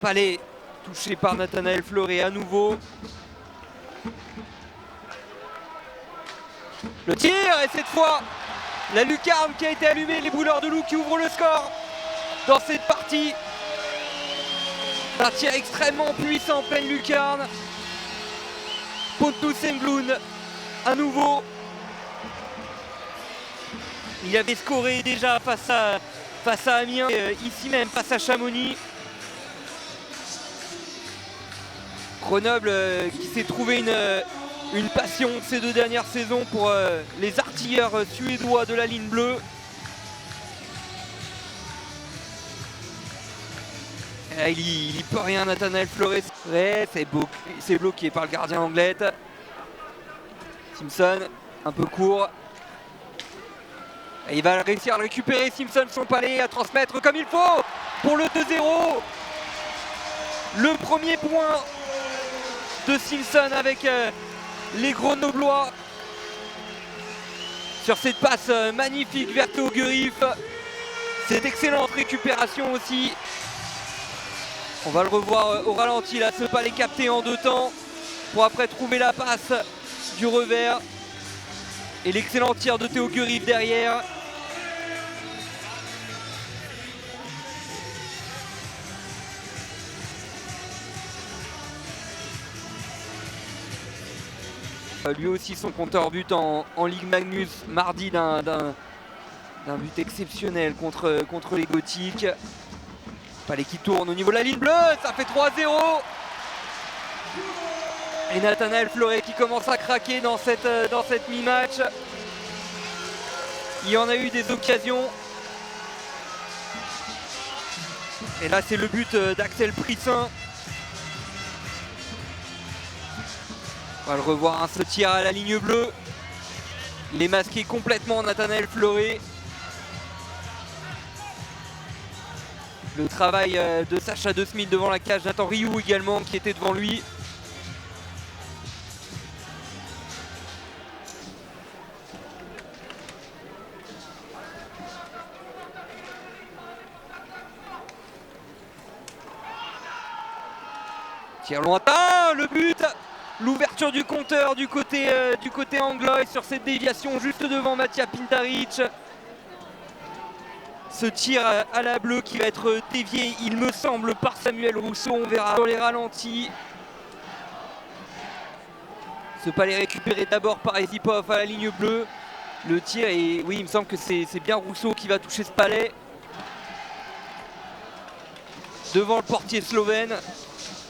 Palais touché par Nathanaël Fleuret à nouveau. Le tir, et cette fois la lucarne qui a été allumée, les Bouleurs de Loup qui ouvrent le score dans cette partie. Un tir extrêmement puissant en pleine lucarne. Pontus Englund à nouveau. Il avait scoré déjà face à Amiens, ici même face à Chamonix. Grenoble qui s'est trouvé une passion ces deux dernières saisons pour les artilleurs suédois de la ligne bleue. Il n'y peut rien, Nathanaël Fleuret. C'est bloqué par le gardien anglais. Simpson, un peu court. Et il va réussir à le récupérer, Simpson, son palais, à transmettre comme il faut pour le 2-0. Le premier point de Simpson avec les Grenoblois sur cette passe magnifique vers Théo Gurif. Cette excellente récupération aussi. On va le revoir au ralenti là, ce palais capté en deux temps pour après trouver la passe du revers et l'excellent tir de Théo Gurif derrière. Lui aussi son compteur but en Ligue Magnus mardi d'un but exceptionnel contre les Gothiques. Palais qui tourne au niveau de la ligne bleue, ça fait 3-0. Et Nathanaël Fleuret qui commence à craquer dans cette mi-match. Il y en a eu des occasions. Et là c'est le but d'Axel Prissin. On va le revoir, ce tir à la ligne bleue. Il est masqué complètement, Nathanaël Fleuret. Le travail de Sacha De Smith devant la cage, Nathan Rioux également qui était devant lui. Tir lointain, le but, l'ouverture du compteur du côté anglois sur cette déviation juste devant Mattia Pintaric. Ce tir à la bleue qui va être dévié, il me semble, par Samuel Rousseau. On verra dans les ralentis. Ce palais récupéré d'abord par Ezipov à la ligne bleue. Le tir, et oui, il me semble que c'est bien Rousseau qui va toucher ce palais. Devant le portier slovène.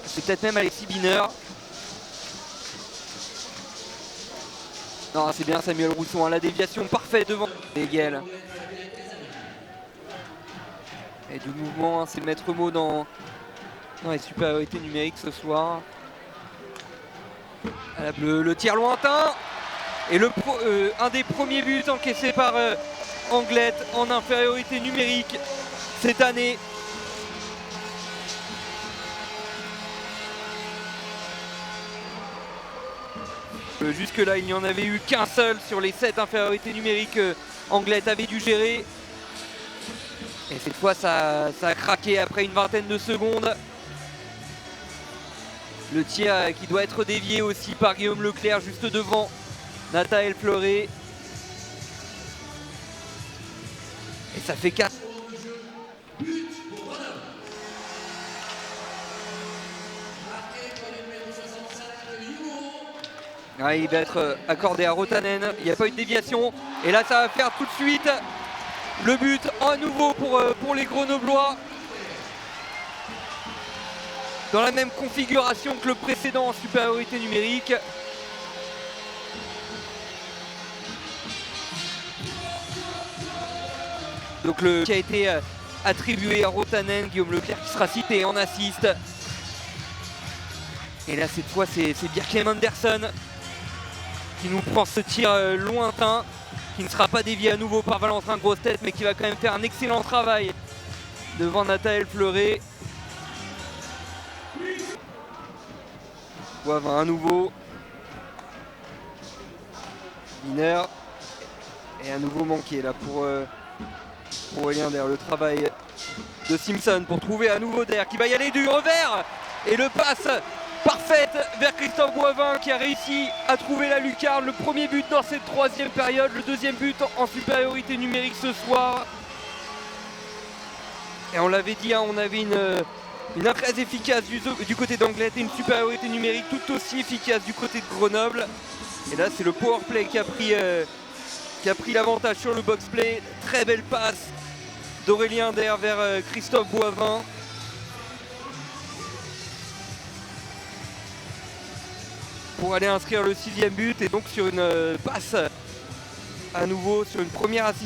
C'est peut-être même Alexis Biner. Non, c'est bien Samuel Rousseau. La déviation parfaite devant Hegel. Et du mouvement, c'est le maître mot dans les supériorités numériques ce soir. À la bleue, le tir lointain. Et un des premiers buts encaissés par Anglet en infériorité numérique cette année. Jusque-là, il n'y en avait eu qu'un seul sur les 7 infériorités numériques Anglet avait dû gérer. Et cette fois, ça a craqué après une vingtaine de secondes. Le tir qui doit être dévié aussi par Guillaume Leclerc juste devant Nathanaël Fleuret. Et ça fait 4. Ah, il va être accordé à Rotanen. Il n'y a pas eu de déviation. Et là, ça va faire tout de suite le but à nouveau pour les Grenoblois. Dans la même configuration que le précédent en supériorité numérique. Donc le qui a été attribué à Rotanen, Guillaume Leclerc qui sera cité en assist. Et là cette fois c'est Bjerkem Andersen qui nous prend ce tir lointain, qui ne sera pas dévié à nouveau par Valentin Grosse-Tête, mais qui va quand même faire un excellent travail devant Nathanaël Fleuret. Poivre à nouveau. Biner. Et à nouveau manqué là pour Aurélien derrière le travail de Simpson pour trouver à nouveau Der qui va y aller du revers. Et le passe parfaite vers Christophe Boivin qui a réussi à trouver la lucarne. Le premier but dans cette troisième période, le deuxième but en supériorité numérique ce soir. Et on l'avait dit, hein, on avait une très efficace du côté d'Anglet et une supériorité numérique tout aussi efficace du côté de Grenoble. Et là c'est le powerplay qui a pris l'avantage sur le box-play. Très belle passe d'Aurélien Der vers Christophe Boivin. Pour aller inscrire le 6e but et donc sur une passe à nouveau, sur une première assistance